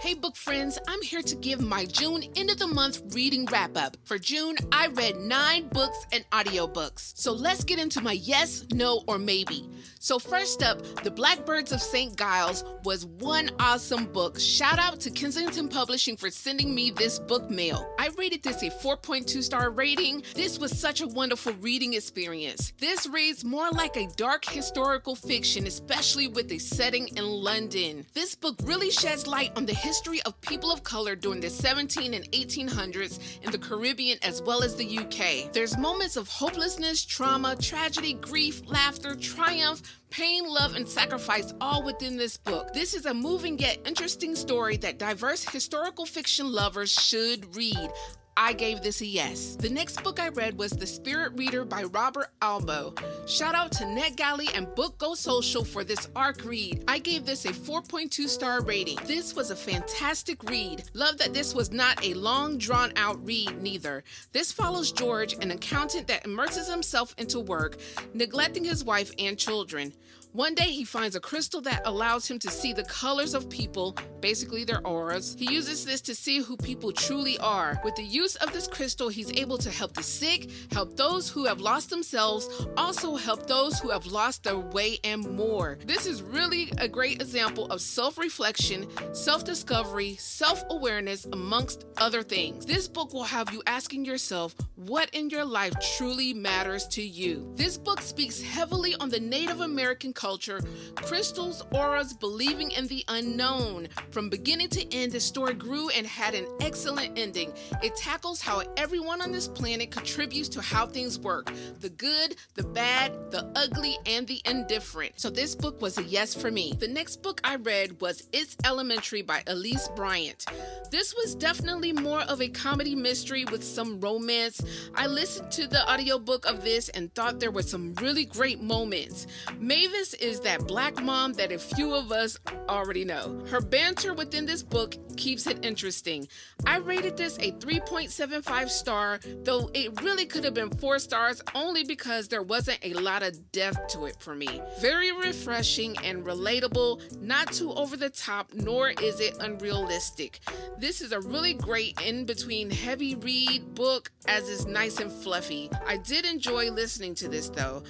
Hey book friends, I'm here to give my June end of the month reading wrap up. For June, I read 9 books and audiobooks. So let's get into my yes, no, or maybe. So first up, The Blackbirds of St. Giles was one awesome book. Shout out to Kensington Publishing for sending me this book mail. I rated this a 4.2 star rating. This was such a wonderful reading experience. This reads more like a dark historical fiction, especially with a setting in London. This book really sheds light on the history of people of color during the 17 and 1800s in the Caribbean as well as the UK. There's moments of hopelessness, trauma, tragedy, grief, laughter, triumph, pain, love, and sacrifice all within this book. This is a moving yet interesting story that diverse historical fiction lovers should read. I gave this a yes. The next book I read was The Spirit Reader by Robert Albo. Shout out to NetGalley and Book Go Social for this ARC read. I gave this a 4.2 star rating. This was a fantastic read. Love that this was not a long drawn out read neither. This follows George, an accountant that immerses himself into work, neglecting his wife and children. One day he finds a crystal that allows him to see the colors of people, basically their auras. He uses this to see who people truly are. With the use of this crystal, he's able to help the sick, help those who have lost themselves, also help those who have lost their way and more. This is really a great example of self-reflection, self-discovery, self-awareness, amongst other things. This book will have you asking yourself, what in your life truly matters to you? This book speaks heavily on the Native American culture, crystals, auras, believing in the unknown. From beginning to end, the story grew and had an excellent ending. It tackles how everyone on this planet contributes to how things work. The good, the bad, the ugly, and the indifferent. So this book was a yes for me. The next book I read was It's Elementary by Elise Bryant. This was definitely more of a comedy mystery with some romance. I listened to the audiobook of this and thought there were some really great moments. Mavis is that black mom that a few of us already know. Her banter within this book keeps it interesting. I rated this a 3.75 star, though it really could have been 4 stars only because there wasn't a lot of depth to it for me. Very refreshing and relatable, not too over the top, nor is it unrealistic. This is a really great in-between heavy read book as is nice and fluffy. I did enjoy listening to this though.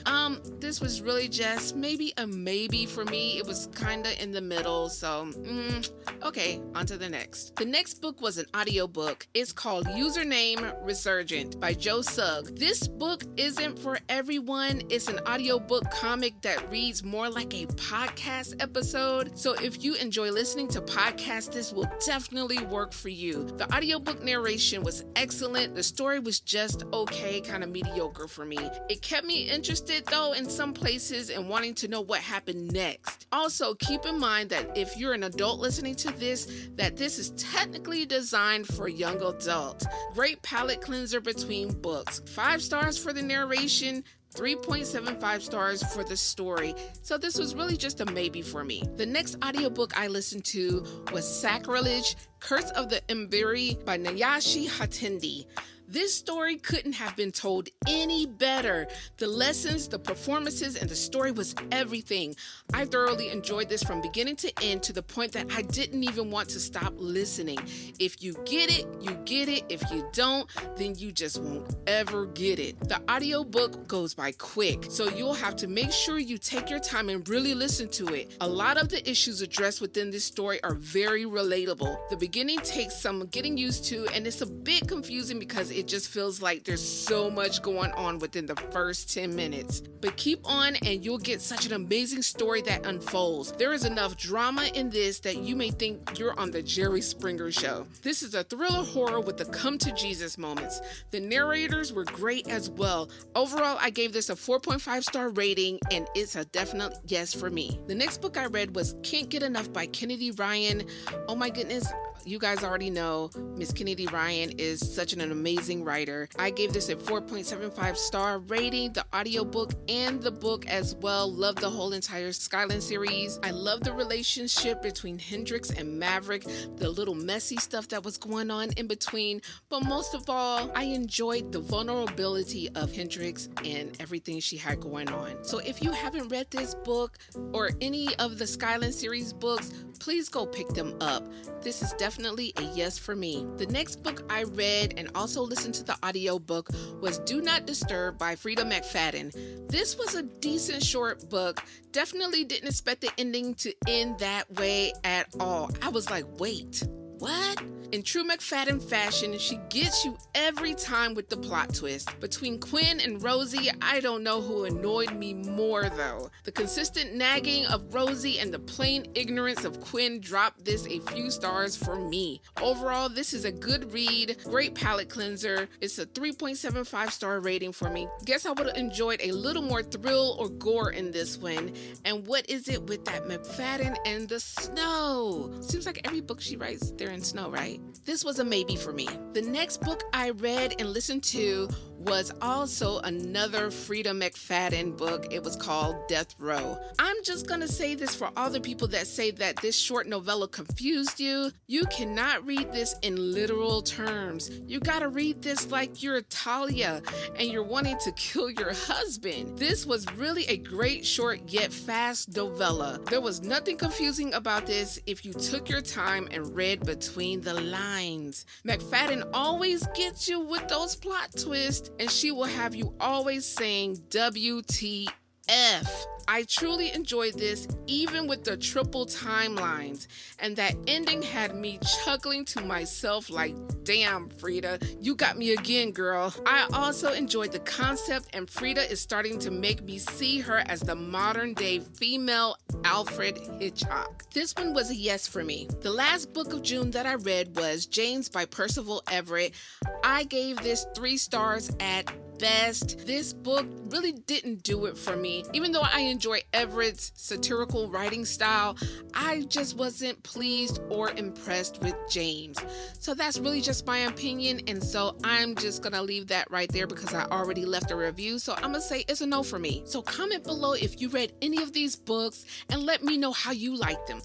This was really just maybe a maybe for me. It was kinda in the middle, so okay, on to the next. The next book was an audiobook. It's called Username Resurgent by Joe Sugg. This book isn't for everyone. It's an audiobook comic that reads more like a podcast episode. So if you enjoy listening to podcasts, this will definitely work for you. The audiobook narration was excellent. The story was just okay, kind of mediocre for me. It kept me interested though in some places and wanting to know what happened next. Also, keep in mind that if you're an adult listening to this, that this is technically designed for young adults. Great palate cleanser between books. 5 stars for the narration, 3.75 stars for the story. So this was really just a maybe for me. The next audiobook I listened to was Sacrilege, Curse of the Mbiri by Nyashi Hatendi. This story couldn't have been told any better. The lessons, the performances, and the story was everything. I thoroughly enjoyed this from beginning to end to the point that I didn't even want to stop listening. If you get it, you get it. If you don't, then you just won't ever get it. The audiobook goes by quick, so you'll have to make sure you take your time and really listen to it. A lot of the issues addressed within this story are very relatable. The beginning takes some getting used to, and it's a bit confusing because it just feels like there's so much going on within the first 10 minutes. But keep on and you'll get such an amazing story that unfolds. There is enough drama in this that you may think you're on the Jerry Springer show. This is a thriller horror with the come to Jesus moments. The narrators were great as well. Overall, I gave this a 4.5 star rating and it's a definite yes for me. The next book I read was Can't Get Enough by Kennedy Ryan. Oh my goodness. You guys already know Miss Kennedy Ryan is such an amazing writer. I gave this a 4.75 star rating, the audiobook and the book as well. Love the whole entire Skyland series. I love the relationship between Hendrix and Maverick, the little messy stuff that was going on in between. But most of all, I enjoyed the vulnerability of Hendrix and everything she had going on. So if you haven't read this book or any of the Skyland series books, please go pick them up. This is definitely a yes for me. The next book I read and also listened to the audiobook was Do Not Disturb by Frida McFadden. This was a decent short book. Definitely didn't expect the ending to end that way at all. I was like, wait, what? In true McFadden fashion, she gets you every time with the plot twist. Between Quinn and Rosie, I don't know who annoyed me more though. The consistent nagging of Rosie and the plain ignorance of Quinn dropped this a few stars for me. Overall, this is a good read, great palate cleanser. It's a 3.75 star rating for me. Guess I would have enjoyed a little more thrill or gore in this one. And what is it with that McFadden and the snow? Seems like every book she writes, they're in snow, right? This was a maybe for me. The next book I read and listened to was also another Frida McFadden book. It was called Death Row. I'm just gonna say this for all the people that say that this short novella confused you. You cannot read this in literal terms. You gotta read this like you're Talia and you're wanting to kill your husband. This was really a great short yet fast novella. There was nothing confusing about this if you took your time and read between the lines. McFadden always gets you with those plot twists, and she will have you always saying WTF. I truly enjoyed this, even with the triple timelines, and that ending had me chuckling to myself like, damn, Frida, you got me again, girl. I also enjoyed the concept, and Frida is starting to make me see her as the modern day female Alfred Hitchcock. This one was a yes for me. The last book of June that I read was James by Percival Everett. I gave this 3 stars at best. This book really didn't do it for me. Even though I enjoy Everett's satirical writing style, I just wasn't pleased or impressed with James. So that's really just my opinion, and so I'm just gonna leave that right there because I already left a review, so I'm gonna say it's a no for me. So comment below if you read any of these books and let me know how you like them.